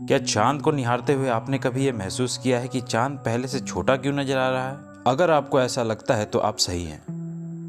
क्या चांद को निहारते हुए आपने कभी ये महसूस किया है कि चांद पहले से छोटा क्यों नजर आ रहा है? अगर आपको ऐसा लगता है तो आप सही हैं,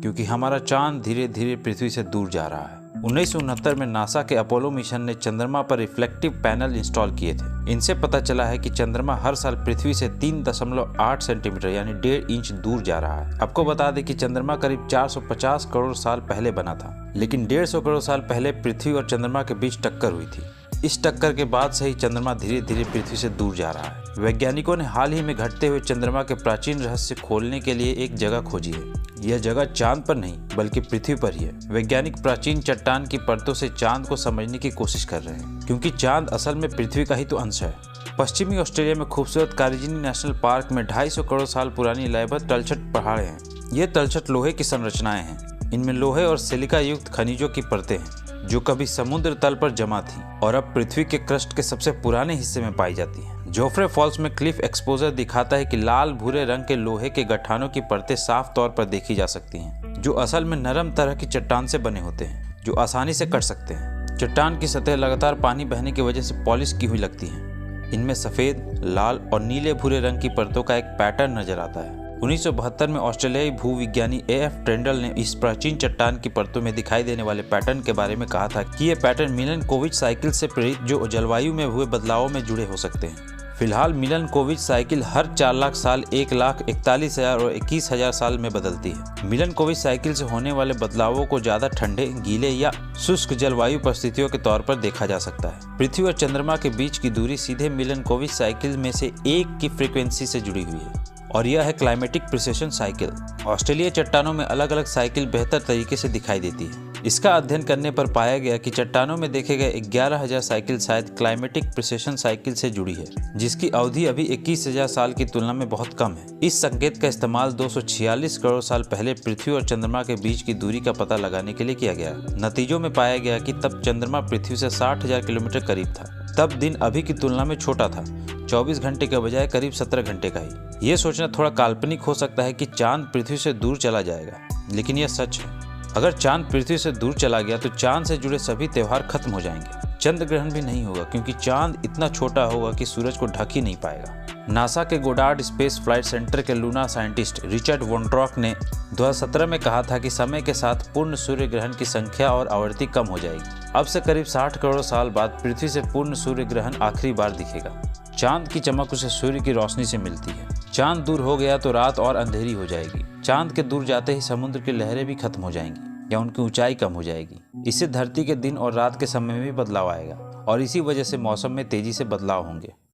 क्योंकि हमारा चांद धीरे धीरे पृथ्वी से दूर जा रहा है। 1969 में नासा के अपोलो मिशन ने चंद्रमा पर रिफ्लेक्टिव पैनल इंस्टॉल किए थे। इनसे पता चला है कि चंद्रमा हर साल पृथ्वी से 3.8 सेंटीमीटर यानी 1.5 इंच दूर जा रहा है। आपको बता दें कि चंद्रमा करीब 450 करोड़ साल पहले बना था, लेकिन 150 करोड़ साल पहले पृथ्वी और चंद्रमा के बीच टक्कर हुई थी। इस टक्कर के बाद से ही चंद्रमा धीरे धीरे पृथ्वी से दूर जा रहा है। वैज्ञानिकों ने हाल ही में घटते हुए चंद्रमा के प्राचीन रहस्य खोलने के लिए एक जगह खोजी है। यह जगह चांद पर नहीं बल्कि पृथ्वी पर ही है। वैज्ञानिक प्राचीन चट्टान की परतों से चांद को समझने की कोशिश कर रहे हैं, क्योंकि चांद असल में पृथ्वी का ही तो अंश है। पश्चिमी ऑस्ट्रेलिया में खूबसूरत कारिजिनी नेशनल पार्क में 250 करोड़ साल पुरानी लयबद्ध तलछट पहाड़े हैं। ये तलछट लोहे की संरचनाएं हैं। इनमें लोहे और सिलिका युक्त खनिजों की परतें हैं, जो कभी समुद्र तल पर जमा थी और अब पृथ्वी के क्रस्ट के सबसे पुराने हिस्से में पाई जाती हैं। जोफ्रे फॉल्स में क्लिफ एक्सपोजर दिखाता है कि लाल भूरे रंग के लोहे के गठानों की परतें साफ तौर पर देखी जा सकती हैं, जो असल में नरम तरह की चट्टान से बने होते हैं, जो आसानी से कट सकते हैं। चट्टान की सतह लगातार पानी बहने की वजह से पॉलिश की हुई लगती है। इनमें सफेद, लाल और नीले भूरे रंग की परतों का एक पैटर्न नजर आता है। 1972 में ऑस्ट्रेलियाई भूविज्ञानी एफ ट्रेंडल ने इस प्राचीन चट्टान की परतों में दिखाई देने वाले पैटर्न के बारे में कहा था कि ये पैटर्न मिलनकोविच साइकिल से प्रेरित जो जलवायु में हुए बदलावों में जुड़े हो सकते हैं। फिलहाल मिलनकोविच साइकिल हर 4 लाख साल, 1,41,000 और 21,000 साल में बदलती है। मिलनकोविच साइकिल से होने वाले बदलावों को ज्यादा ठंडे, गीले या शुष्क जलवायु परिस्थितियों के तौर पर देखा जा सकता है। पृथ्वी और चंद्रमा के बीच की दूरी सीधे मिलनकोविच साइकिल में से एक की फ्रीक्वेंसी से जुड़ी हुई है, और यह है क्लाइमेटिक प्रिसेशन साइकिल। ऑस्ट्रेलिया चट्टानों में अलग अलग साइकिल बेहतर तरीके से दिखाई देती है। इसका अध्ययन करने पर पाया गया कि चट्टानों में देखे गए 11,000 साइकिल शायद क्लाइमेटिक प्रिसेशन साइकिल से जुड़ी है, जिसकी अवधि अभी 21,000 साल की तुलना में बहुत कम है। इस संकेत का इस्तेमाल 246 करोड़ साल पहले पृथ्वी और चंद्रमा के बीच की दूरी का पता लगाने के लिए किया गया। नतीजों में पाया गया कि तब चंद्रमा पृथ्वी से 60,000 किलोमीटर करीब था। तब दिन अभी की तुलना में छोटा था, 24 घंटे के बजाय करीब 17 घंटे का ही। ये सोचना थोड़ा काल्पनिक हो सकता है कि चांद पृथ्वी से दूर चला जाएगा, लेकिन यह सच है। अगर चांद पृथ्वी से दूर चला गया तो चांद से जुड़े सभी त्योहार खत्म हो जाएंगे। चंद्र ग्रहण भी नहीं होगा, क्योंकि चांद इतना छोटा होगा कि सूरज को ढक ही नहीं पाएगा। नासा के गोडार्ड स्पेस फ्लाइट सेंटर के लूना साइंटिस्ट रिचर्ड वोंट्रॉक ने 2017 में कहा था कि समय के साथ पूर्ण सूर्य ग्रहण की संख्या और आवृत्ति कम हो जाएगी। अब से करीब 60 करोड़ साल बाद पृथ्वी से पूर्ण सूर्य ग्रहण आखिरी बार दिखेगा। चांद की चमक उसे सूर्य की रोशनी से मिलती है। चांद दूर हो गया तो रात और अंधेरी हो जाएगी। चांद के दूर जाते ही समुद्र की लहरें भी खत्म हो जाएंगी या उनकी ऊंचाई कम हो जाएगी। इससे धरती के दिन और रात के समय में भी बदलाव आएगा, और इसी वजह से मौसम में तेजी से बदलाव होंगे।